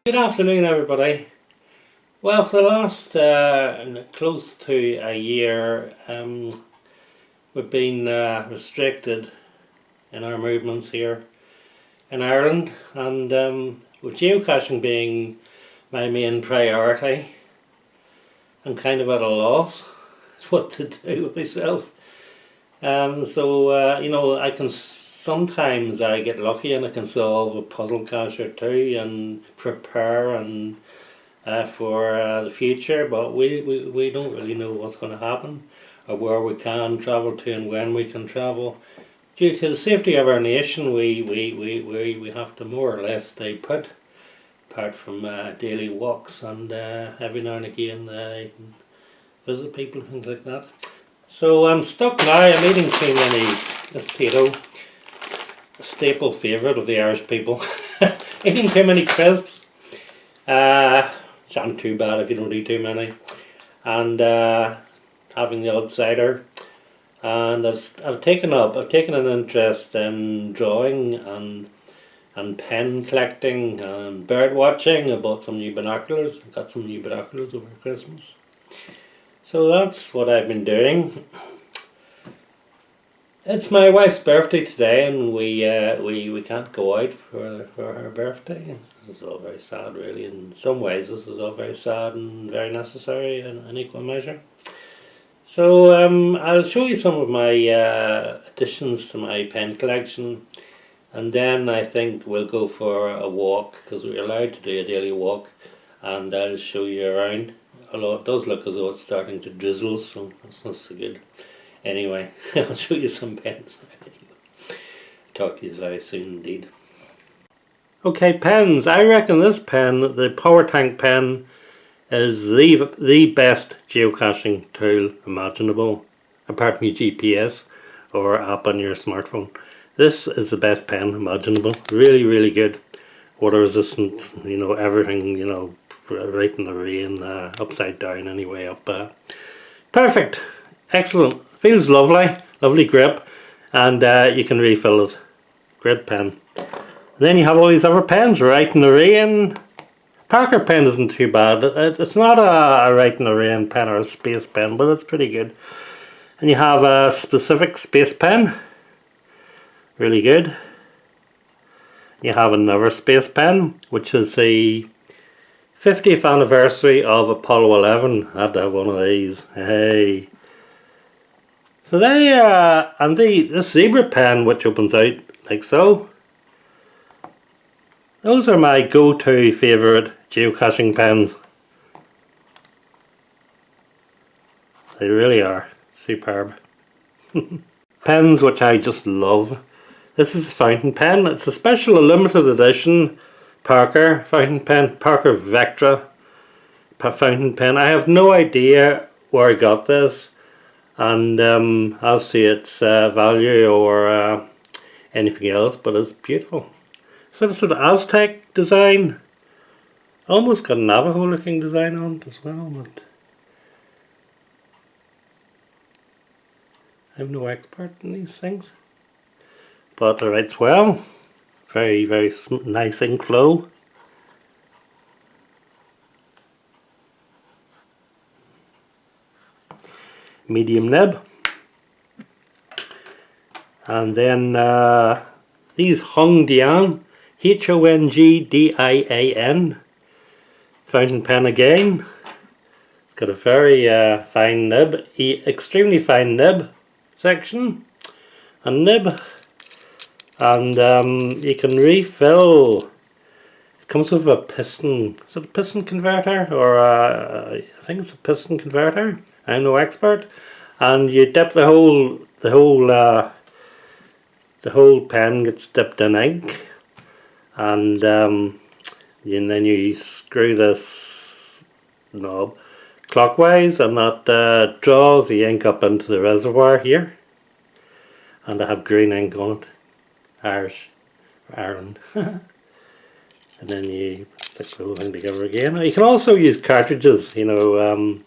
Good afternoon, everybody. Well, for the last close to a year, we've been restricted in our movements here in Ireland, and with geocaching being my main priority, I'm kind of at a loss what to do with myself. I can sometimes I get lucky and I can solve a puzzle cache or two and prepare and for the future, but we don't really know what's going to happen or where we can travel to and when we can travel. Due to the safety of our nation, we have to more or less stay put, apart from daily walks and every now and again visit people, things like that. So I'm stuck now. I'm eating too many potato, a staple favourite of the Irish people. Eating too many crisps. It's not too bad if you don't eat too many. And having the odd cider. And I've taken an interest in drawing and pen collecting and bird watching. I bought some new binoculars. I got some new binoculars over Christmas. So that's what I've been doing. It's my wife's birthday today, and we can't go out for her birthday. This is all very sad, really. In some ways, this is all very sad and very necessary in equal measure. So I'll show you some of my additions to my pen collection, and then I think we'll go for a walk, because we're allowed to do a daily walk, and I'll show you around. Although it does look as though it's starting to drizzle, so that's not so good. Anyway, I'll show you some pens. Talk to you very soon indeed. Okay, pens. I reckon this pen, the Power Tank pen, is the best geocaching tool imaginable, apart from your GPS or app on your smartphone. This is the best pen imaginable. Really, really good. Water resistant, everything, right in the rain, upside down anyway, up perfect, excellent, feels lovely, lovely grip, and you can refill it. Great pen. And then you have all these other pens, right in the rain. Parker pen isn't too bad. It's not a right in the rain pen or a space pen, but it's pretty good. And you have a specific space pen, really good. You have another space pen, which is the 50th anniversary of Apollo 11. I had to have one of these. Hey. So and this zebra pen, which opens out like so. Those are my go-to favourite geocaching pens. They really are superb. Pens which I just love. This is a fountain pen. It's a special limited edition Parker fountain pen, Parker Vectra fountain pen. I have no idea where I got this, and as to its value or anything else, but it's beautiful. So it's sort of Aztec design, almost got a Navajo looking design on it as well, but I'm no expert in these things. But it writes well, very, very nice ink flow. Medium nib. And then these Hongdian, Hongdian fountain pen again. It's got a very fine nib, extremely fine nib section and nib, and you can refill. It comes with a piston. Is it a piston converter, or I think it's a piston converter. I'm no expert. And you dip the whole pen gets dipped in ink, and then you screw this knob clockwise, and that draws the ink up into the reservoir here. And I have green ink on it, Irish, Ireland. And then you stick the whole thing together again. You can also use cartridges, and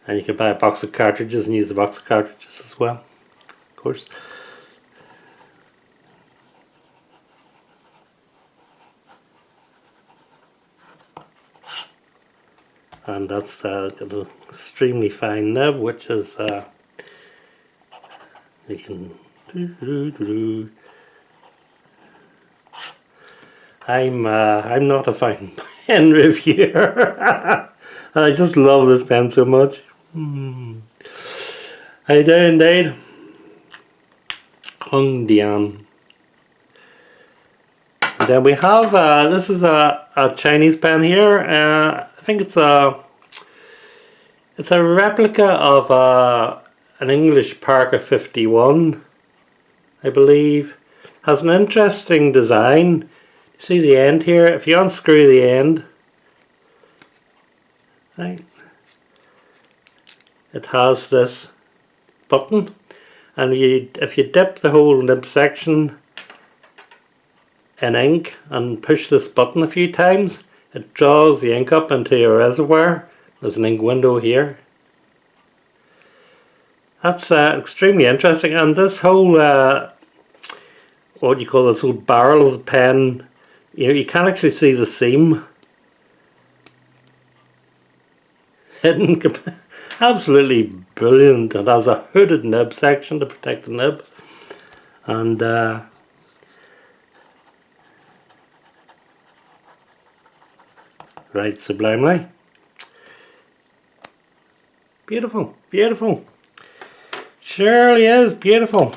you can buy a box of cartridges and use a box of cartridges as well, of course. and that's got an extremely fine nib, which is you can. I'm not a fountain pen reviewer. I just love this pen so much. I do indeed. Hung Dian. Then we have this is a Chinese pen here. I think it's a replica of an English Parker 51, I believe. Has an interesting design. See the end here? If you unscrew the end, right, it has this button, and if you dip the whole nib section in ink and push this button a few times, it draws the ink up into your reservoir. There's an ink window here. That's extremely interesting, and this whole what do you call this whole barrel of the pen, you can actually see the seam hidden. Absolutely brilliant. It has a hooded nib section to protect the nib, and right sublimely. Beautiful, beautiful. Surely is beautiful.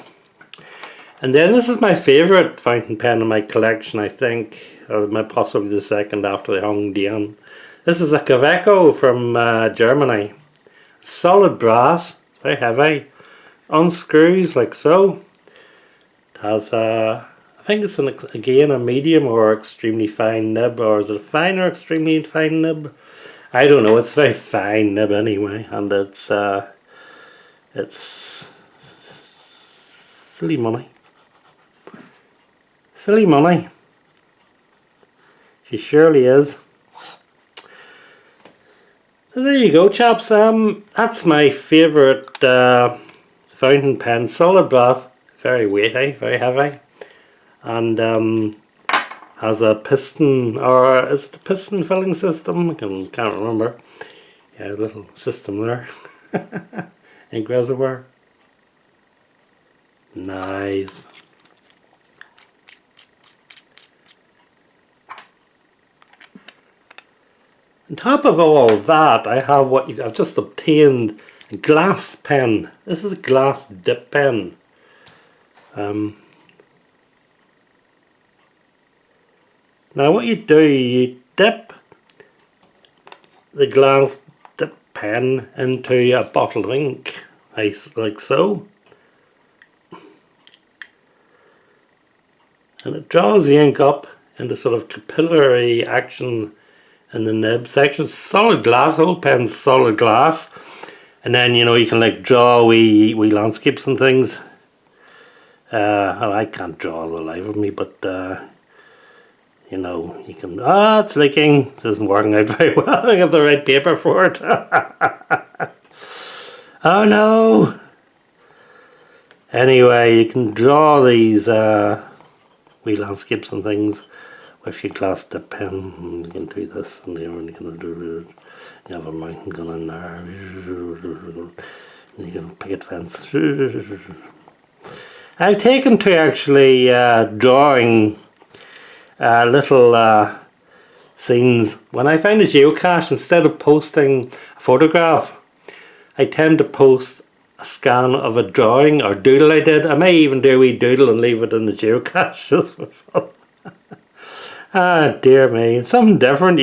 And then this is my favourite fountain pen in my collection, I think, or possibly the second after the Hong Dian. This is a Kaweco from Germany. Solid brass, very heavy. Unscrews like so. It has I think it's again a medium or extremely fine nib, or is it a fine or extremely fine nib? I don't know. It's a very fine nib anyway, and it's silly money. Silly money. She surely is. So there you go, chaps. That's my favourite fountain pen. Solid brass, very weighty, very heavy, and has a piston, or is it a piston filling system? I can't remember. Yeah, a little system there. Ink reservoir. Nice. On top of all that, I have I've just obtained a glass pen. This is a glass dip pen. Now what you do, you dip the glass dip pen into a bottle of ink, like so. And it draws the ink up into sort of capillary action in the nib section. Solid glass, whole pen's solid glass. And then, you can like draw wee landscapes and things. Well, I can't draw the life of me, but you can. It's leaking. This isn't working out very well. I have the right paper for it. Oh no! Anyway, you can draw these wee landscapes and things with your glass dip pen. You can do this, and you can do. You have a mountain gun in there, and you can picket fence. I've taken to actually drawing little scenes. When I find a geocache, instead of posting a photograph, I tend to post a scan of a drawing or doodle I did. I may even do a wee doodle and leave it in the geocache just for fun. Ah, dear me, something different,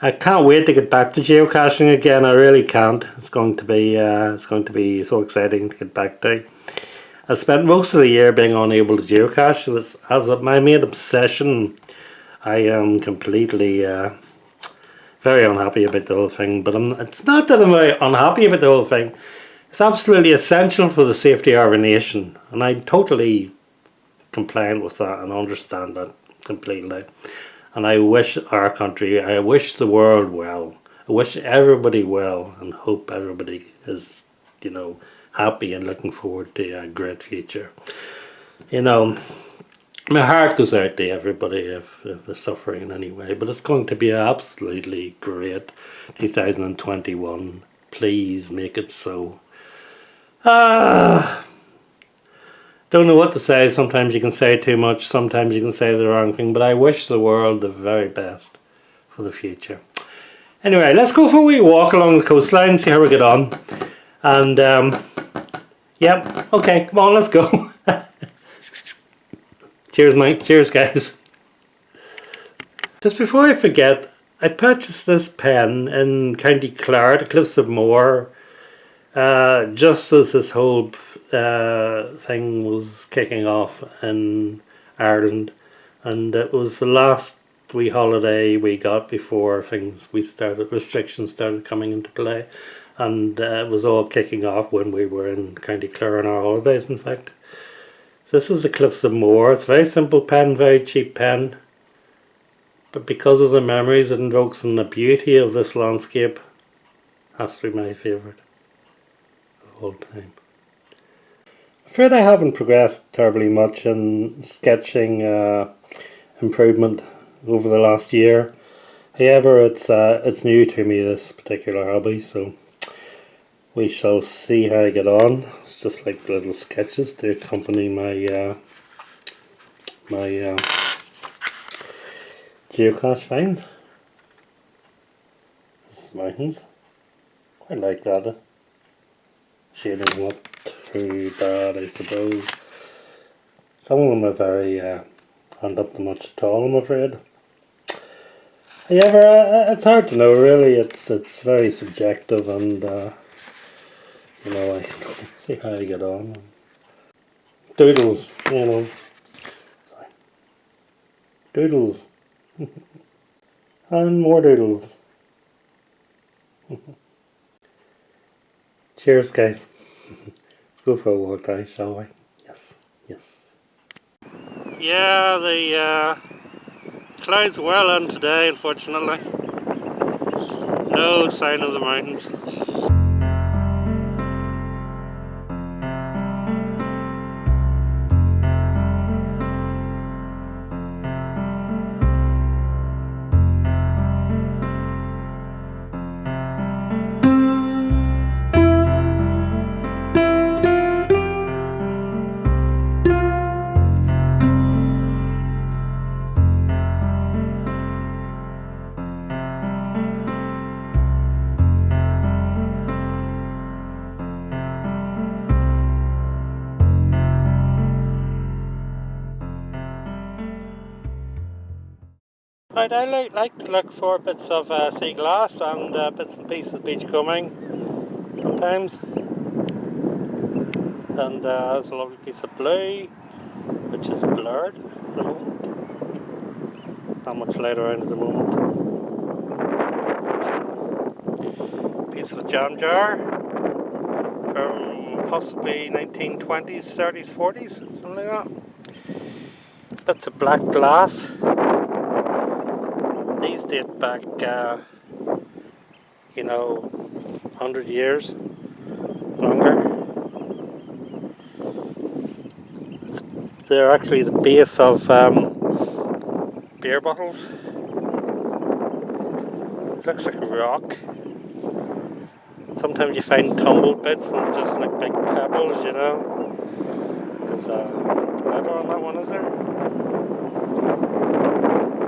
I can't wait to get back to geocaching again. I really can't. It's going to be so exciting to get back to. I spent most of the year being unable to geocache. This as my main obsession. I am completely very unhappy about the whole thing. But it's not that I'm very unhappy about the whole thing. It's absolutely essential for the safety of our nation, and I'm totally compliant with that and understand that completely. And I wish our country, I wish the world well. I wish everybody well, and hope everybody is, happy and looking forward to a great future. My heart goes out to everybody if they're suffering in any way, but it's going to be absolutely great 2021. Please make it so. Don't know what to say. Sometimes you can say too much, sometimes you can say the wrong thing, but I wish the world the very best for the future. Anyway, let's go for a wee walk along the coastline, see how we get on. And, yep, okay, come on, let's go. Cheers, Mike. Cheers, guys. Just before I forget, I purchased this pen in County Clare, the Cliffs of Moher, just as this whole thing was kicking off in Ireland, and it was the last wee holiday we got before restrictions started coming into play, and it was all kicking off when we were in County Clare on our holidays, in fact. This is the Cliffs of Moher. It's a very simple pen, very cheap pen, but because of the memories it invokes and the beauty of this landscape, has to be my favourite of all time. I'm afraid I haven't progressed terribly much in sketching improvement over the last year. However, it's new to me, this particular hobby, so we shall see how I get on. It's just like little sketches to accompany my geocache finds. This is mountains. Quite like that. Shading not too bad, I suppose. Some of them are very aren't up to much at all, I'm afraid. However, it's hard to know really. It's very subjective, and you know, I can see how I get on. Doodles, you know. Sorry. Doodles. And more doodles. Cheers, guys. Let's go for a walk now, shall we? Yes, yes. Yeah, the clouds well in today, unfortunately. No sign of the mountains. Right, I like to look for bits of sea glass and bits and pieces of beachcombing sometimes. And there's a lovely piece of blue, which is blurred at the moment. Not much light around at the moment. Piece of jam jar from possibly 1920s, 30s, 40s, something like that. Bits of black glass. These date back, 100 years, longer. They're actually the base of beer bottles. It looks like a rock. Sometimes you find tumbled bits and just like big pebbles, you know. There's a letter on that one, is there?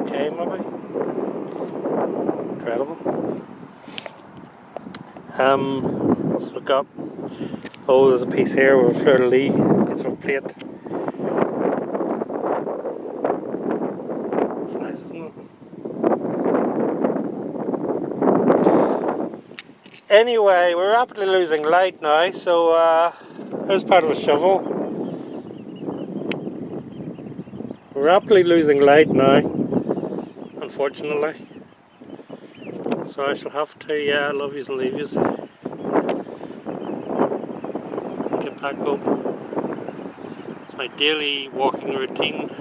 Okay, maybe. Incredible. What's we got? Oh, there's a piece here with a fleur-de-lis, piece of a plate. It's nice, isn't it? Anyway, we're rapidly losing light now, so here's part of a shovel. We're rapidly losing light now, unfortunately. So I shall have to love yous and leave yous. Get back home. It's my daily walking routine.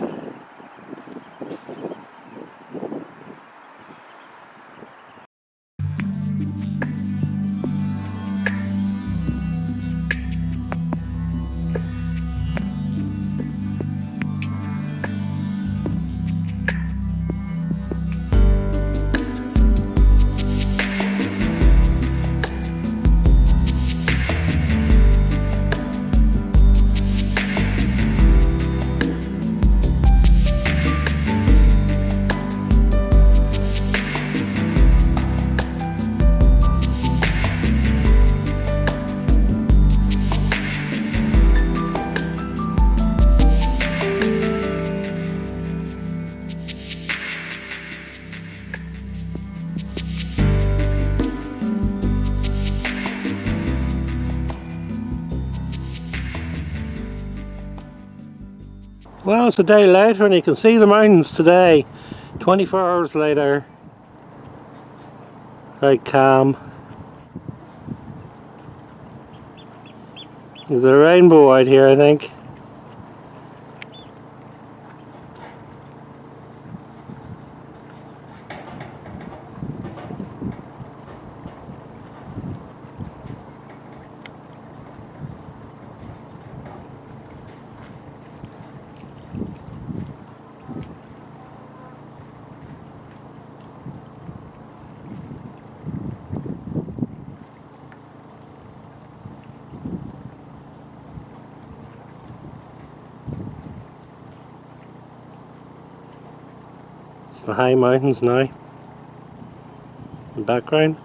Well, it's a day later and you can see the mountains today. 24 hours later. Very calm. There's a rainbow out here, I think. It's the high mountains now in the background.